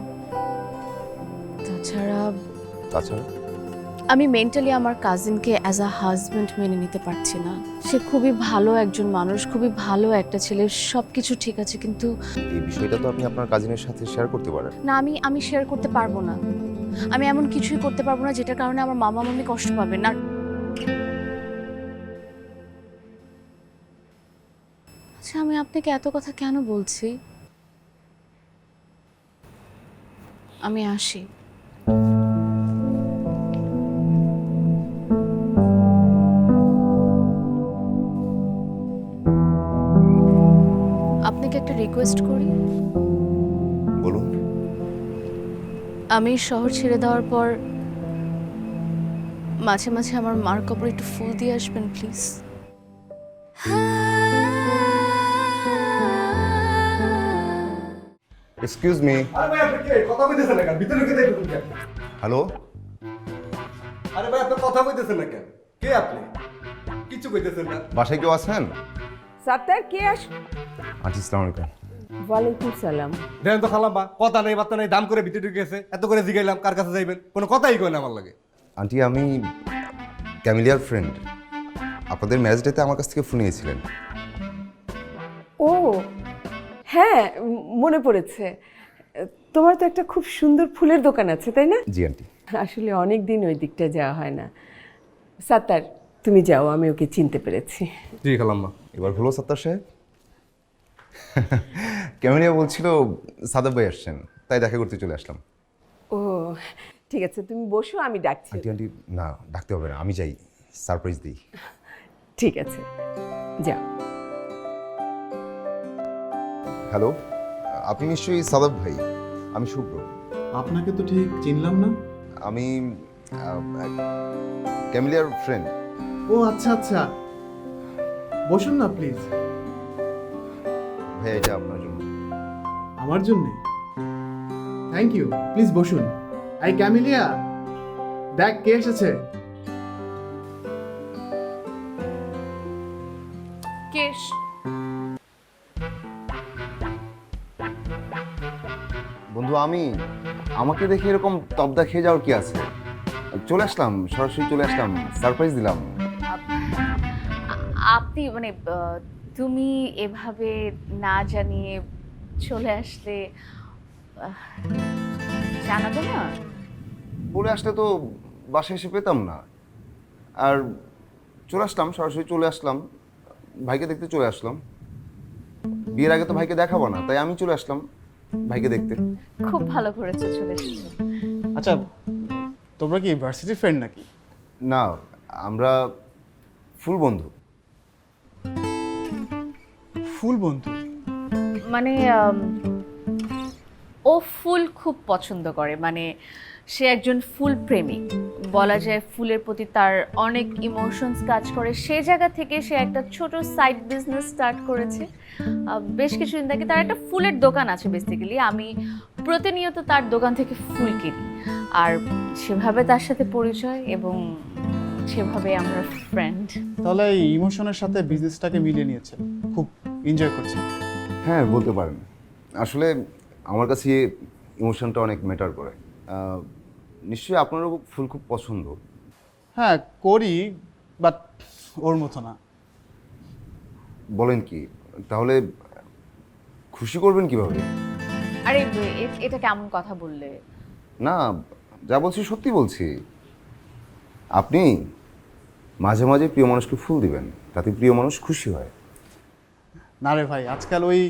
তাছাড়া আমি মেন্টালি আমার কাজিনকে অ্যাজ আ হাজব্যান্ড মেনে নিতে পারছি না। সে খুবই ভালো একজন মানুষ, খুবই ভালো একটা ছেলে, সব কিছু ঠিক আছে, কিন্তু এই বিষয়টা তো আপনি আপনার কাজিনের সাথে শেয়ার করতে পারেন। না, আমি শেয়ার করতে পারবো না। আমি এমন কিছুই করতে পারবো না যেটার কারণে আমার মামা মামি কষ্ট পাবে না। আচ্ছা, আমি আপনাকে এত কথা কেন বলছি? আমি আসি। আপনাকে একটা রিকোয়েস্ট করি। বলুন। আমি শহর ছেড়ে দেওয়ার পর মাঝে মাঝে আমার মার কবরে একটু ফুল দিয়ে আসবেন প্লিজ। Excuse me. আরে ভাই আপনি কে? কথা কইতেছেন না কেন? ভিতরে ঢুকে দেখুন কেন? হ্যালো। আরে ভাই আপনি কথা কইতেছেন না কেন? কে আপনি? কিছু কইতেছেন না। বাসায় কেউ আছেন? সাত্তার কে আস? আন্টি আসসালামু আলাইকুম। ওয়ালাইকুম সালাম। দেন তো খালাম্বা, কথা নেই বার্তা নেই, দাম করে ভিতরে ঢুকে গেছে। এত করে জিগাইলাম কার কাছে যাইবেন, কোনো কথাই কয় না আমার লাগে। আন্টি, আমি ক্যামিলিয়ার ফ্রেন্ড। আপনাদের ম্যারেজ ডেতে আমার কাছ থেকে ফোন নিয়েছিলেন। ও হ্যাঁ, মনে পড়েছে। তোমার তো একটা খুব সুন্দর ফুলের দোকান আছে, তাই না? জি আন্টি। আসলে অনেক দিন ওই দিকটা যাওয়া হয় না। সাত্তার তুমি যাও, আমি ওকে চিনতে পেরেছি। জি খালাম্মা। এবার হলো সাত্তার সাহেব? ক্যামিলিয়া বলছিল সাদাব ভাই আসছেন, তাই দেখা করতে চলে আসলাম। ও ঠিক আছে, তুমি বসো, আমি ডাকছি। আন্টি না, ডাকতে হবে না, আমি যাই, সারপ্রাইজ দিই। ঠিক আছে, যাও। হ্যালো, আপনি নিশ্চয়ই সাদাব ভাই? আমি শুভ্র। আপনাকে তো ঠিক চিনলাম না। আমি ক্যামিলিয়ার ফ্রেন্ড। ও আচ্ছা আচ্ছা, বসুন না প্লিজ। ভাই, এটা আপনার জন্য। আমার জন্য? থ্যাংক ইউ, প্লিজ বসুন। এই ক্যামিলিয়া, দেখ কে এসেছে। কেশ, বন্ধু, আমাকে দেখে এরকম তবদা খেয়ে যাওয়ার কি আছে? চলে আসলাম, সরাসরি চলে আসলাম, সারপ্রাইজ দিলাম। আপনি মানে তুমি এভাবে না জানিয়ে চলে আসলে জানাবে না? বলে আসলে তো বাসায় এসে পেতাম না। আর চলে আসলাম, সরাসরি চলে আসলাম, ভাইকে দেখতে চলে আসলাম। বিয়ের আগে তো ভাইকে দেখাবো না, তাই আমি চলে আসলাম ভাইকে দেখতে। খুব ভালো করেছো চলে এসেছো। আচ্ছা, তোমরা কি ইউনিভার্সিটির ফ্রেন্ড নাকি? না, আমরা ফুল বন্ধু। ফুল বন্ধু? মানে ও ফুল খুব পছন্দ করে, মানে সে একজন ফুল প্রেমিক বলা যায়। ফুলের প্রতি তার অনেক ইমোশনস কাজ করে। সে জায়গা থেকে সে একটা ছোট সাইড বিজনেস স্টার্ট করেছে বেশ কিছুদিন থেকে। তার একটা ফুলের দোকান আছে বেসিক্যালি। আমি প্রতিনিয়ত তার দোকান থেকে ফুল কিনি, আর সেভাবে তার সাথে পরিচয় এবং সেভাবে আমরা ফ্রেন্ড। তাহলে এই ইমোশনের সাথে বিজনেসটাকে মিলিয়ে নিয়েছে, খুব এনজয় করছে। হ্যাঁ, বলতে পারেন। আসলে আমার কাছে ইমোশনটা অনেক ম্যাটার করে। নিশ্চয়ই আপনারও ফুল খুব পছন্দ। হ্যাঁ করি, বাট ওর মতো না। বলেন কি? তাহলে খুশি করবেন কিভাবে? আরে এটা কেমন কথা বললে? না, যা বলছি সত্যি বলছি। আপনি মাঝে মাঝে প্রিয় মানুষকে ফুল দিবেন, তাতে প্রিয় মানুষ খুশি হয়। না রে ভাই, আজকাল ওই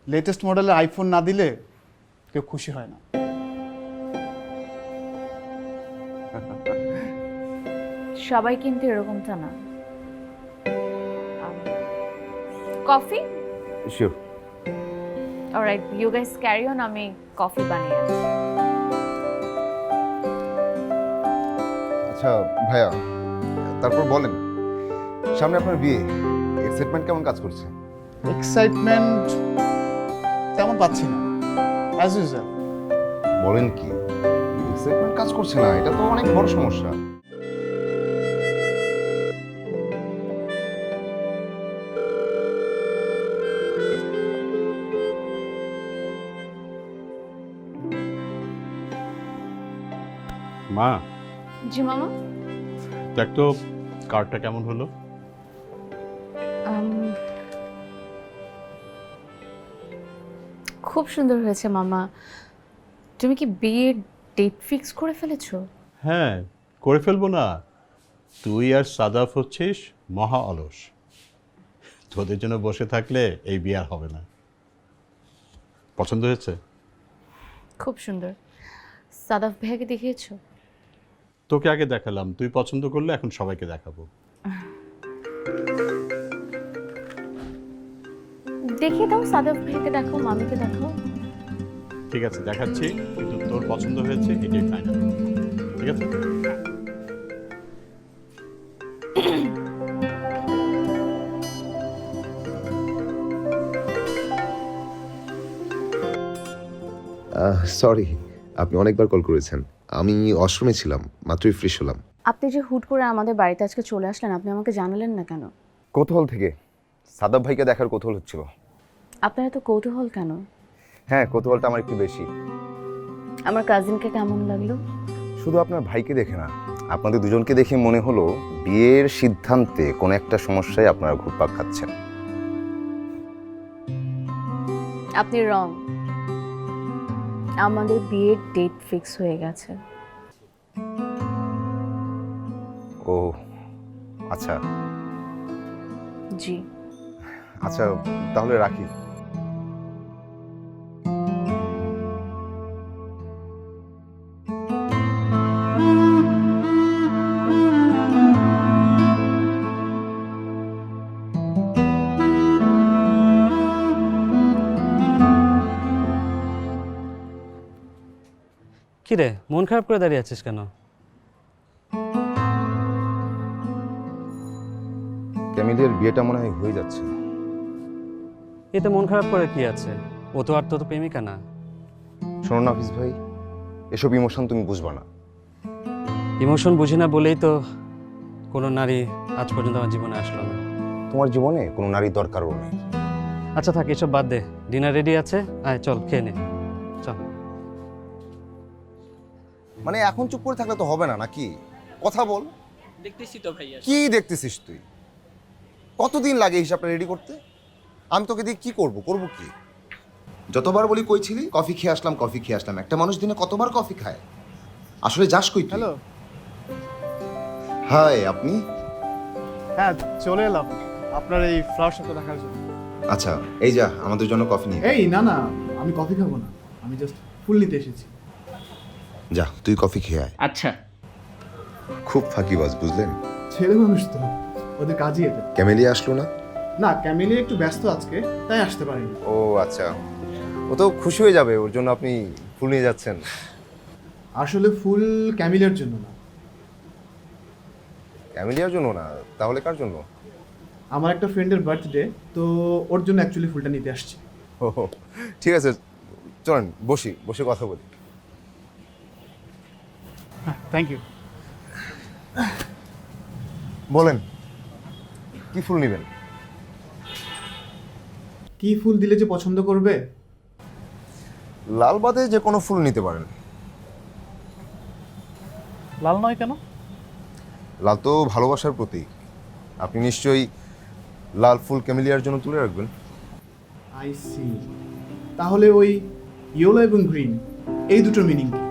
লেটেস্ট মডেলের আইফোন না দিলে কেউ খুশি হয় না। সবাই কিন্তু এরকমটা না। Coffee? Sure. Alright, you guys carry on, আমি কফি বানিয়ে আনছি। আচ্ছা ভাইয়া, তারপর বলেন, সামনে আপনার বিয়ে, এক্সাইটমেন্ট কেমন কাজ করছে? এক্সাইটমেন্ট তেমন পাচ্ছি না, অ্যাজ ইউজুয়াল। বলেন কি, এক্সাইটমেন্ট কাজ করছে না? এটা তো অনেক বড় সমস্যা। মা, জি মামা। দেখ তো কার্ডটা কেমন হলো? খুব সুন্দর হয়েছে মামা। তুমি কি বিয়ের ডেট ফিক্স করে ফেলেছো? হ্যাঁ, করে ফেলবো না। তুই আর সাদাফ হচ্ছিস মহা অলস, তোদের জন্য বসে থাকলে এই বিয়ে আর হবে না। পছন্দ হয়েছে? খুব সুন্দর। সাদাফ ভাইয়াকে দেখিয়েছো? তোকে আগে দেখালাম, তুই পছন্দ করলে এখন সবাইকে দেখাবো। দেখিয়ে দাও, সাদাফ ভাইয়াকে দেখো, মামিকে দেখো। ঠিক আছে, দেখাচ্ছি, কিন্তু তোর পছন্দ হয়েছে এটাই ফাইনাল। ঠিক আছে? সরি, আপনি অনেকবার কল করেছেন। আমি অশ্রমে ছিলাম, মাত্রই ফ্রেশ হলাম। আপনি যে হুট করে আমাদের বাড়িতে আজকে চলে আসলেন, আপনি আমাকে জানালেন না কেন? কৌতূহল থেকে, সাদাব ভাইকে দেখার কৌতূহল হচ্ছিল। আপনার এত কৌতূহল কেন? হ্যাঁ, কৌতূহলটা আমার একটু বেশি। আমার কাজিনকে কেমন লাগলো? শুধু আপনার ভাইকে দেখে না, আপনাদের দুজনকে দেখে মনে হলো বিয়ের সিদ্ধান্তে কোনো একটা সমস্যায় আপনারা ঘুরপাক খাচ্ছেন। আপনি রং। আমাদের বিয়ের ডেট ফিক্স হয়ে গেছে। ও আচ্ছা। জি। আচ্ছা, তাহলে রাখি। কি রে, মন খারাপ করে দাঁড়িয়ে আছিস কেন? ক্যামিলিয়ার বিয়েটা মনে হয় হয়ে যাচ্ছে। এতে মন খারাপ করে কি আছে? ও তো আর তোর প্রেমিকা না। শোনো না হাফিজ ভাই, এসব ইমোশন তুমি বুঝবা না। ইমোশন বুঝি না বলেই তো কোনো নারী আজ পর্যন্ত আমার জীবনে আসলো না। তোমার জীবনে কোনো নারীর দরকারও নেই। আচ্ছা থাক, এসব বাদ দে। ডিনার রেডি আছে, আয় চল খেয়ে নে, চল। মানে এখন চুপ করে থাকলে তো হবে না নাকি? কথা বল। দেখতেছি তো ভাইয়া। কি দেখতেছিস তুই? কতদিন লাগে হিসাবটা রেডি করতে? আমি তোকে দিয়ে কি করব কি? যতবার বলি কই ছিলি, কফি খেয়ে আসলাম, কফি খেয়ে আসলাম। একটা মানুষ দিনে কতবার কফি খায়? আসলে যাস কই তুই? হ্যালো। হাই, আপনি? হ্যাঁ, চলে এলাম আপনার এই ফ্লাওয়ার শপটা দেখার জন্য। আচ্ছা, এই যা আমাদের জন্য কফি নিয়ে। এই না না, আমি কফি খাবো না, আমি জাস্ট ফুল নিতে এসেছি। যা, তুই কফি খেয়ে আয়। আচ্ছা। খুব ফাঁকিবাজ, বুঝলেন? ছেলে মানুষ তো, ওদের কাজই এটা। ক্যামেলিয়া আসলো না? না, ক্যামিলি একটু ব্যস্ত আজকে, তাই আসতে পারিনি। ও আচ্ছা, ও তো খুশি হয়ে যাবে, ওর জন্য আপনি ফুল নিয়ে যাচ্ছেন। আসলে ফুল ক্যামিলিয়ার জন্য না। ক্যামেলিয়ার জন্য না? তাহলে কার জন্য? আমার একটা ফ্রেন্ডের বার্থডে, তো ওর জন্য অ্যাকচুয়ালি ফুলটা নিতে আসছি। ও ঠিক আছে, চলেন বসে কথা বলি। Thank you. বলেন, কি ফুল নেবেন? কি ফুল দিলে যে পছন্দ করবে? লাল বাদে যে কোনো ফুল নিতে পারেন। লাল নয় কেন? লাল তো ভালোবাসার প্রতীক। আপনি নিশ্চয়ই লাল ফুল ক্যামেলিয়ার জন্য তুলে রাখবেন। I see. তাহলে ওই ইয়েলো এবং গ্রিন, এই দুটোর মিনিং কি?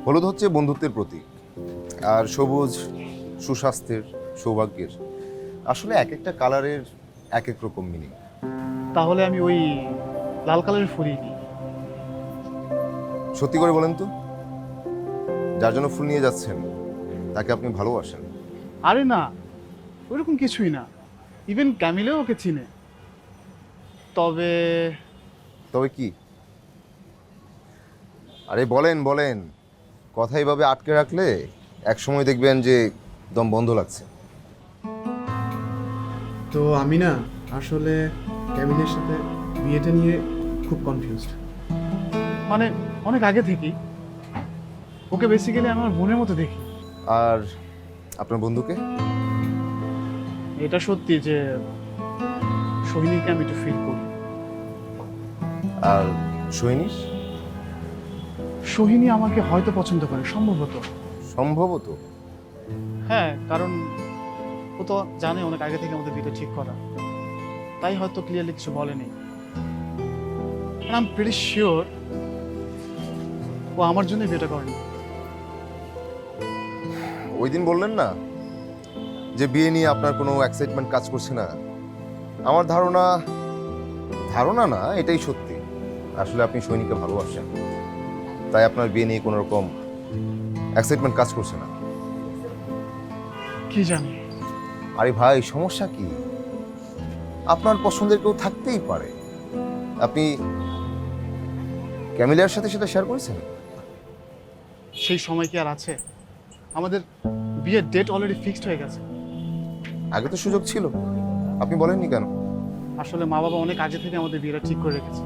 হলুদ হচ্ছে বন্ধুত্বের প্রতীক, আর সবুজ সুস্বাস্থ্যের, সৌভাগ্যের। আসলে এক একটা কালারের এক এক রকম মিনিং। তাহলে আমি ওই লাল কালারের ফুলই নিই। সত্যি করে বলেন তো, যার জন্য ফুল নিয়ে যাচ্ছেন তাকে আপনি ভালোবাসেন? আরে না, ওইরকম কিছুই না। ইভেন ক্যামিলেও ওকে চিনে। তবে তবে কি? আরে বলেন বলেন, কথা এইভাবে আটকে রাখলে এক সময় দেখবেন যে দম বন্ধ লাগছে। তো আমি না আসলে ক্যামিলের সাথে বিয়েটা নিয়ে খুব কনফিউজড। মানে অনেক আগে থেকেই ওকে বেসিক্যালি আমার বোনের মতো দেখি। আর আপনার বন্ধুকে? এটা সত্যি যে সোহিনীকে আমি একটু ফিল করি। আর সোহিনী? সোহিনী আমাকে হয়তো পছন্দ করে, সম্ভবত। সম্ভবত? হ্যাঁ, কারণ ও তো জানে অনেক আগে থেকে আমাদের বিয়েটা ঠিক করা, তাই হয়তো ক্লিয়ারলি কিছু বলেনি। আই এম প্রিটি শিওর ও আমার জন্য বিয়েটা করেনি। ওই দিন বললেন না যে বিয়ে নিয়ে আপনার কোনো এক্সাইটমেন্ট কাজ করছে না? আমার ধারণা, ধারণা না, এটাই সত্যি। আসলে আপনি সৈনিককে ভালোবাসেন, তাই আপনার বিয়ে নিয়ে কোনো রকম এক্সাইটমেন্ট কাজ করছে না। কি জানি। আরে ভাই, সমস্যা কি? আপনার পছন্দের কেউ থাকতেই পারে। আপনি ক্যামিলিয়ার সাথে সেটা শেয়ার করেছেন? সেই সময় কি আর আছে? আমাদের বিয়ের ডেট অলরেডি ফিক্সড হয়ে গেছে। আগে তো সুযোগ ছিল, আপনি বলেননি কেন? আসলে মা বাবা অনেক আগে থেকে আমাদের বিয়েটা ঠিক করে রেখেছে।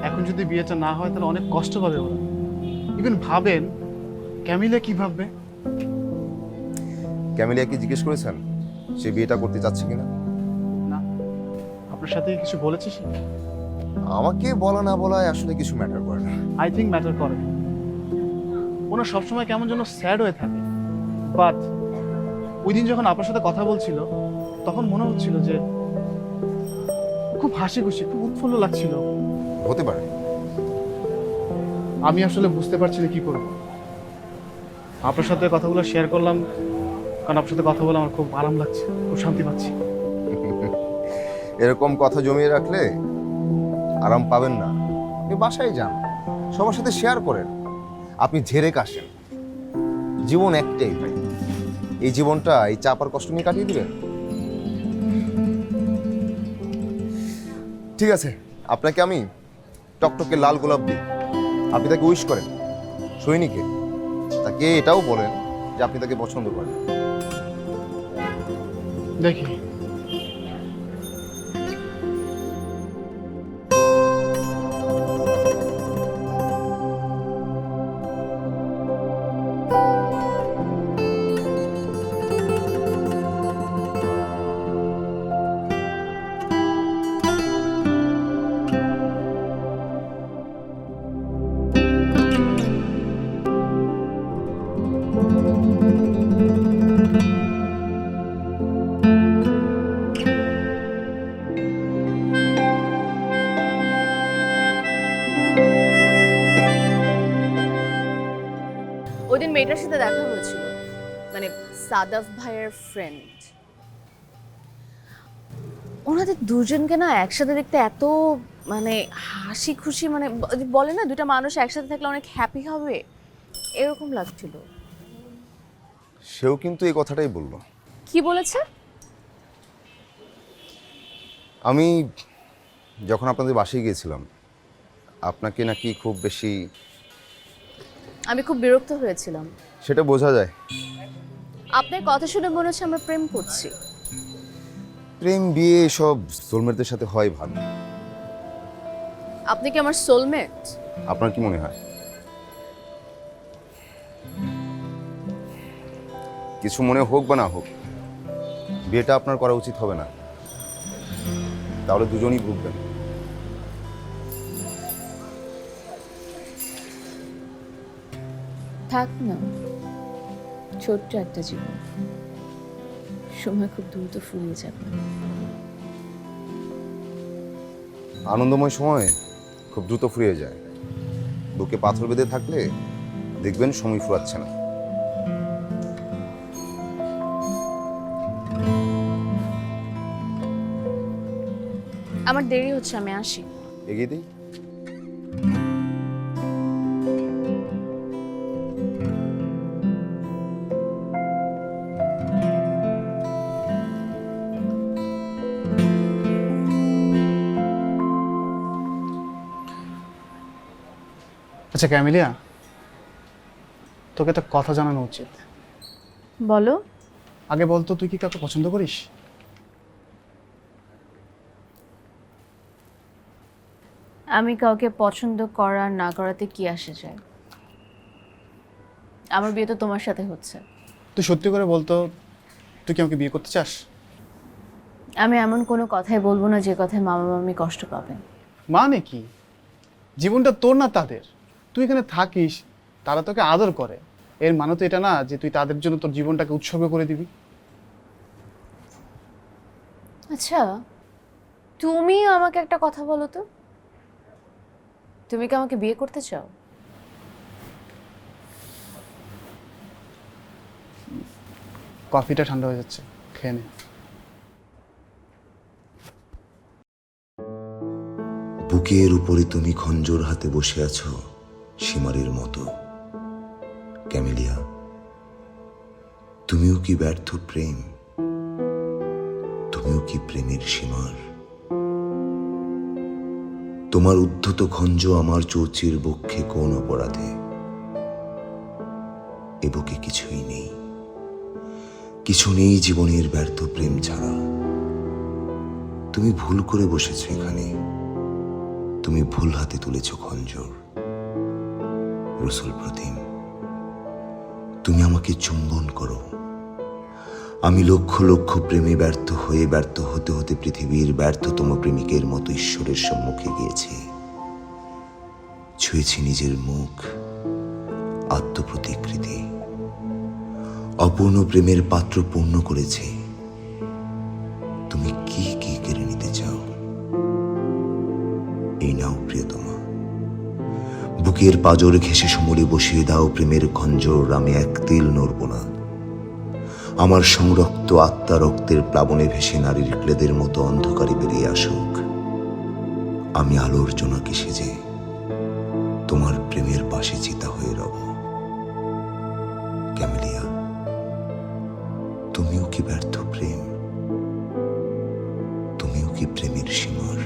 এখন যদি বিয়েটা না হয় তাহলে অনেক কষ্ট পাবে ওরা। ইভেন ভাবেন ক্যামিলিয়া কি ভাববে। ক্যামিলিয়াকে জিজ্ঞেস করেছেন সে বিয়েটা করতে চাচ্ছে কিনা? না, আপনার সাথে কি কিছু বলেছে সে? আমাকে বলা না বলায় আসলে কিছু ম্যাটার করে না। আই থিঙ্ক ম্যাটার করে। ওনার সবসময় কেমন যেন স্যাড হয়ে থাকে, বাট ওই দিন যখন আপনার সাথে কথা বলছিল তখন মনে হচ্ছিল যে খুব হাসি খুশি, খুব উৎফুল্ল লাগছিল। হতে পারে। আমি আসলে বুঝতে পারছি না কি করব। আপনার সাথে কথাগুলো শেয়ার করলাম কারণ আপনার সাথে কথা বলে আমার খুব আরাম লাগছে, খুব শান্তি পাচ্ছি। এরকম কথা জমিয়ে রাখলে আরাম পাবেন না। আপনি বাসায় যান, সবার সাথে শেয়ার করেন। আপনি ঝেড়ে কাশেন। জীবন একটাই ভাই, এই জীবনটা এই চাপ আর কষ্ট নিয়ে কাটিয়ে দিবেন। ঠিক আছে, আপনাকে আমি টকটকে লাল গোলাপ দিই, আপনি তাকে উইশ করেন। সৈনিকে তাকে এটাও বলেন যে আপনি তাকে পছন্দ করেন। দেখি। ওই দিন মেয়েটার সাথে দেখা হয়েছিল, মানে সাদাফ ভাইয়ের ফ্রেন্ড। ওনাদের দুজনকে না একসাথে দেখতে এত মানে হাসি খুশি, মানে বলে না দুটা মানুষ একসাথে থাকলে অনেক হ্যাপি হবে, এরকম লাগছিল। সেও কিন্তু এই কথাটাই বলল। কি বলেছে? আমি যখন আপনাদের বাসায় গিয়েছিলাম, আপনাকে নাকি খুব বেশি, আমি খুব বিরক্ত হয়েছিলাম। সেটা বোঝা যায়। আপনার কথা শুনে মনে হচ্ছে আমরা প্রেম করছি। প্রেম বিয়ে সব সোলমেটদের সাথে হয় ভালো। আপনি কি আমার সোলমেট? আপনার কি মনে হয়? কিছু মনে হোক বা না হোক, বিয়েটা আপনার করা উচিত হবে না, তাহলে দুজনই ভুগবেন। থাক না, ছোট্ট একটা জীবন, সময় খুব দ্রুত ফুরিয়ে যাবে। আনন্দময় সময় খুব দ্রুত ফুরিয়ে যায়। বুকে পাথর বেঁধে থাকলে দেখবেন সময় ফুরাচ্ছে না। আমার দেরি হচ্ছে, আমি আসি। এগিয়ে দিই। আচ্ছা ক্যামেলিয়া, তোকে একটা কথা জানানো উচিত। বলো। আগে বলতো, তুই কি কাউকে পছন্দ করিস? আমি কাউকে পছন্দ করা না করাতে কি আসে যায়? আমার বিয়ে তো তোমার সাথে হচ্ছে। তুই সত্যি করে বলতো, তুই কি আমাকে বিয়ে করতে চাস? আমি এমন কোনো কথাই বলবো না যে কথায় মামা মামি কষ্ট পাবেন। মানে কি? জীবনটা তোর না তাদের। তুই এখানে থাকিস, তারা তোকে আদর করে, এর মানে তো এটা না যে তুই তাদের জন্য তোর জীবনটাকে উৎসর্গ করে দিবি। আচ্ছা, তুমি আমাকে একটা কথা বলো তো, তুমি কি আমাকে বিয়ে করতে চাও? কফিটা ঠান্ডা হয়ে যাচ্ছে, খেয়ে নে। বুকের উপরে তুমি খঞ্জর হাতে বসে আছো সীমারের মতো। ক্যামেলিয়া, তুমিও কি ব্যর্থ প্রেম? তুমিও কি প্রেমের সীমার? তোমার উদ্ধত খঞ্জ আমার চৌচির বক্ষে কোন অপরাধে? এ বুকে কিছুই নেই, কিছু নেই জীবনের ব্যর্থ প্রেম ছাড়া। তুমি ভুল করে বসেছো এখানে, তুমি ভুল হাতে তুলেছ খঞ্জর। রসুল প্রতিম, তুমি আমাকে চুম্বন করো। আমি লক্ষ লক্ষ প্রেমে ব্যর্থ হয়ে, ব্যর্থ হতে হতে পৃথিবীর ব্যর্থতম প্রেমিকের মতো ঈশ্বরের সম্মুখে গিয়েছি। ছুঁয়েছি নিজের মুখ, আত্মপ্রতিকৃতি। অপূর্ণ প্রেমের পাত্র পূর্ণ করেছি। তুমি কি কি কেড়ে নিতে চাও? এই নাও প্রিয়তমা, বুকের পাজর ঘেঁষে সমলে বসিয়ে দাও প্রেমের খঞ্জর। আমি এক তিল নড়ব না। আমার সংরক্ত আত্মা রক্তের প্লাবনে ভেসে নারীর ক্লেদের মতো অন্ধকারে বেরিয়ে আসুক। আমি আলোর জোনাকি সেজে তোমার প্রেমের পাশে চিতা হয়ে রব। ক্যামেলিয়া, তুমিও কি ব্যর্থ প্রেম? তুমিও কি প্রেমের সীমার?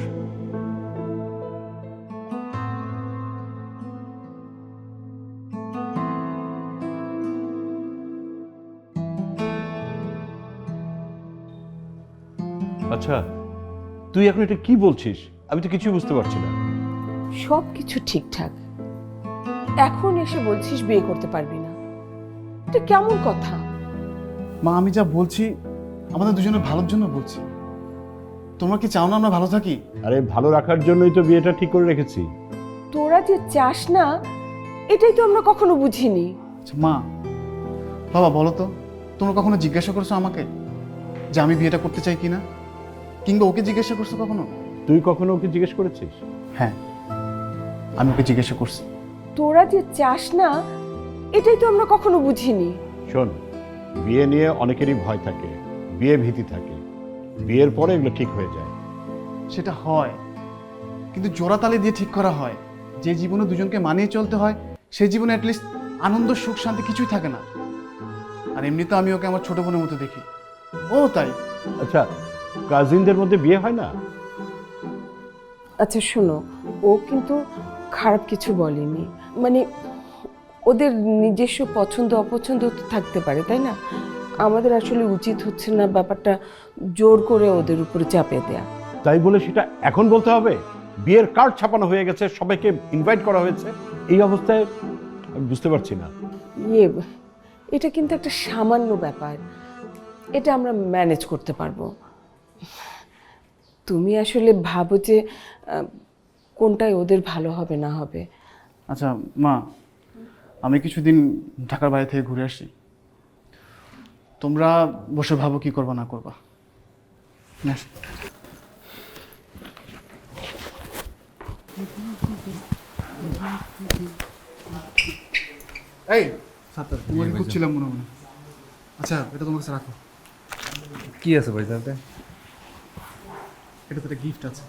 আচ্ছা, তুই এখন এটা কি বলছিস? আমি তো কিছুই বুঝতে পারছি না। সব কিছু ঠিকঠাক, এখন এসে বলছিস বিয়ে করতে পারবি না? এটা কেমন কথা? মা, আমি যা বলছি আমাদের দুজনের ভালোর জন্য বলছি। তোমরা কি চাও না আমরা ভালো থাকি? আরে ভালো রাখার জন্যই তো বিয়েটা ঠিক করে রেখেছি। তোরা যে চাস না, এটাই তো আমরা কখনো বুঝিনি। আচ্ছা, মা বাবা বলো তো, তোমরা কখনো জিজ্ঞাসা করছো আমাকে যে আমি বিয়েটা করতে চাই কিনা? কিংবা ওকে জিজ্ঞাসা করছো কখনো? তুই কখনো ওকে জিজ্ঞেস করেছিস? হ্যাঁ, আমি ওকে জিজ্ঞাসা করছি। তোরা যে চাস না, এটাই তো আমরা কখনো বুঝিনি। শোন, বিয়ে নিয়ে অনেকেরই ভয় থাকে, বিয়ে ভীতি থাকে। বিয়ের পরে এগুলো ঠিক হয়ে যায়। সেটা হয়, কিন্তু জোড়াতালি দিয়ে ঠিক করা হয়। যে জীবনে দুজনকে মানিয়ে চলতে হয়, সেই জীবনে অ্যাটলিস্ট আনন্দ সুখ শান্তি কিছুই থাকে না। আর এমনি তো আমি ওকে আমার ছোট বোনের মতো দেখি, ও তাই। আচ্ছা, কাজিনদের মধ্যে বিয়ে হয় না? আচ্ছা শোনো, ও কিন্তু খারাপ কিছু বলেনি। মানে ওদের নিজস্ব পছন্দ অপছন্দ তো থাকতে পারে, তাই না? আমাদের আসলে উচিত হচ্ছে না ব্যাপারটা জোর করে ওদের উপরে চাপিয়ে দেয়া। তাই বলে সেটা এখন বলতে হবে? বিয়ের কার্ড ছাপানো হয়ে গেছে, সবাইকে ইনভাইট করা হয়েছে, এই অবস্থায় আমি বুঝতে পারছি না। এটা কিন্তু একটা সামান্য ব্যাপার, এটা আমরা ম্যানেজ করতে পারবো। তুমি আসলে ভাবো যে কোনটাই ওদের ভালো হবে না হবে। আচ্ছা মা, আমি কিছুদিন ঢাকার বাইরে থেকে ঘুরে আসি, তোমরা বসে ভাবো কি করবা না করবা। এই সাত্তার, তোমাকে খুঁজছিলাম মনে মনে। আচ্ছা, এটা তোমার কাছে রাখো। কি আছে ভাই তাতে? এটা তো একটা গিফট আছে,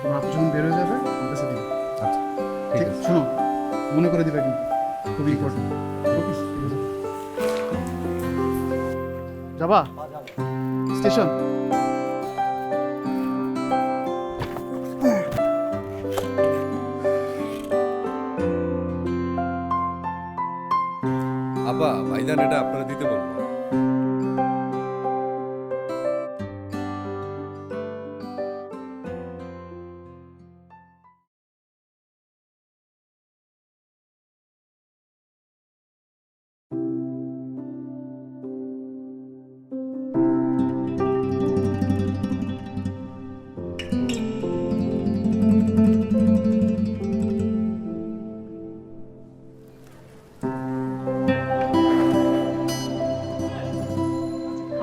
তোমরা আপনি যখন বের হয়ে যাবে আমার কাছে দিবে। আচ্ছা ঠিক আছে, শোনো, মনে করে দিবে কিন্তু, খুবই ইম্পর্টেন্ট। যাবা স্টেশন? আপা ভাইজান এটা আপনারা দিতে বলবো।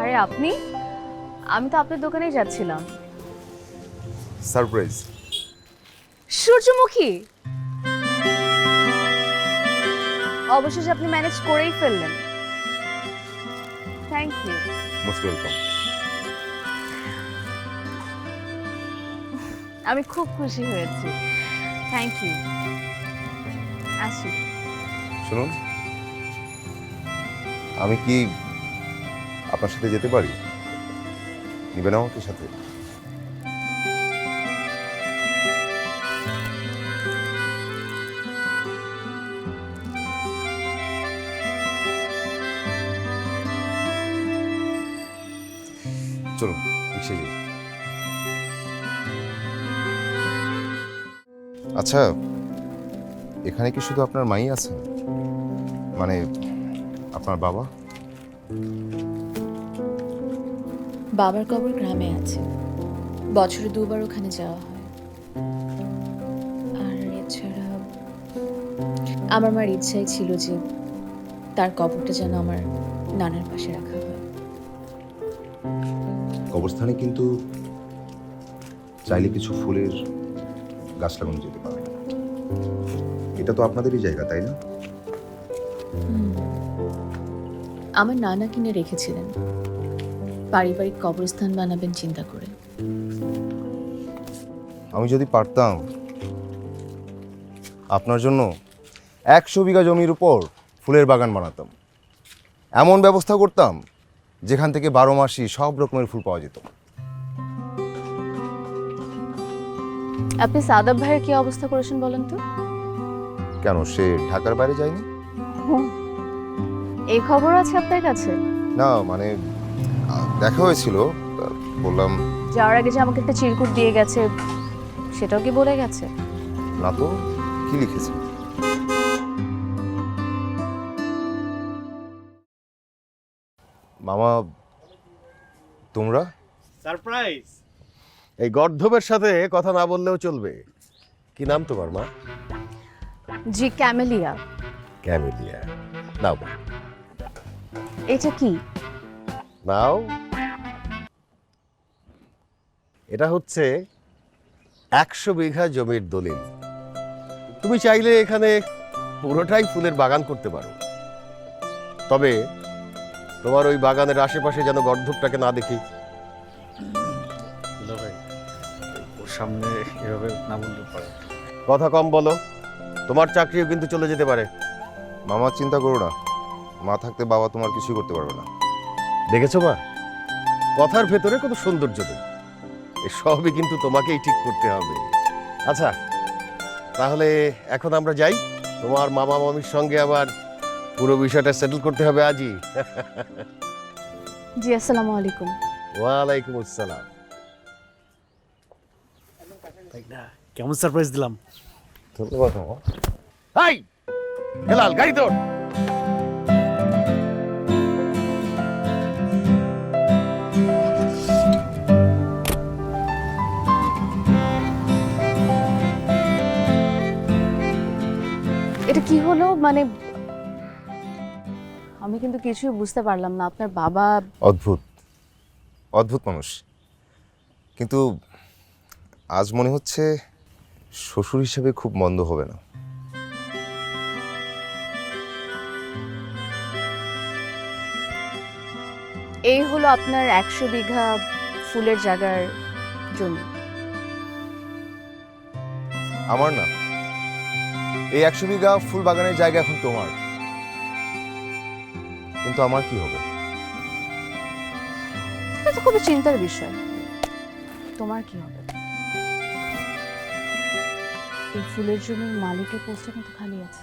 আরে আপনি, আমি তো আপনার দোকানেই যাচ্ছিলাম। সারপ্রাইজ। সূর্যমুখী, অবশেষে আপনি ম্যানেজ করেই ফেললেন। Thank you. Most welcome. আমি খুব খুশি হয়েছি। Thank you. আসি। শুনুন, আমি কি আপনার সাথে যেতে পারি? নিবেন আমাকে সাথে? চলুন রিক্সা যাই। আচ্ছা, এখানে কি শুধু আপনার মাই আছেন? মানে আপনার বাবা? বাবার কবর গ্রামে আছে, বছরে 2 বার ওখানে যাওয়া হয়। আর এছাড়া আমার মার ইচ্ছাই ছিল যে তার কবরটা যেন আমার নানার পাশে রাখা হয়। কবরস্থানে কিন্তু চাইলে কিছু ফুলের গাছ লাগানো যেতে পারে। এটা তো আপনাদেরই জায়গা, তাই না? আমার নানা কিনে রেখেছিলেন, পারিবারিক কবরস্থান বানাবেন চিন্তা করে। আমি যদি পারতাম আপনার জন্য 100 বিঘা জমির উপর ফুলের বাগান বানাতাম। এমন ব্যবস্থা করতাম যেখান থেকে 12 মাসই সব রকমের ফুল পাওয়া যেত। আপনি সাদাব ভাইয়ের কি অবস্থা করেছেন বলেন তো? কেন, সে ঢাকার বাইরে যায়নি? এই খবর আছে আপনার কাছে? না, মানে দেখা হয়েছিল, বললাম। যাওয়ার আগে যে আমাকে একটা চিরকুট দিয়ে গেছে, সেটাও কি বলে গেছে? না তো, কি লিখেছে? মামা, তোমরা? সারপ্রাইজ। এই গর্ধবের সাথে কথা না বললেও চলবে। কি নাম তোমার মা? জি, ক্যামেলিয়া। ক্যামেলিয়া। নাও মা। এটা কি? নাও। এটা হচ্ছে 100 বিঘা জমির দলিল। তুমি চাইলে এখানে পুরোটাই ফুলের বাগান করতে পারো, তবে তোমার ওই বাগানের আশেপাশে যেন গর্ধবটাকে না দেখি। ওর সামনে এভাবে না বলতে পারে। কথা কম বলো, তোমার চাকরিও কিন্তু চলে যেতে পারে। মামা চিন্তা করো না, মা থাকতে বাবা তোমার কিছুই করতে পারবে না। দেখেছো মা, কথার ভেতরে কত সৌন্দর্য নেই। সবই কিন্তু তোমাকেই ঠিক করতে হবে। আচ্ছা, তাহলে এখন আমরা যাই। তোমার মামা মামির সঙ্গে আবার পুরো বিষয়টা সেটেল করতে হবে আজই। জি, আসসালামু আলাইকুম। ওয়ালাইকুম আসসালাম। কেমন সারপ্রাইজ দিলাম? ধন্যবাদ মামা। হাই হেলাল, গাড়ি দৌড়। এটা কি হলো? মানে আমি কিন্তু কিছুই বুঝতে পারলাম না। আপনার বাবা অদ্ভুত অদ্ভুত মানুষ, কিন্তু আজ মনে হচ্ছে শ্বশুর হিসেবে খুব মন্দ হবে না। এই হলো আপনার 100 বিঘা ফুলের জায়গার জমি। আমার না, এই 100 বিঘা ফুল বাগানের জায়গা এখন তোমার, কিন্তু আমার কি হবে? এটা তো খুবই চিন্তার বিষয়। তোমার কি হবে? এই ফুলের জমির মালিকের পোস্টটা কিন্তু খালি আছে।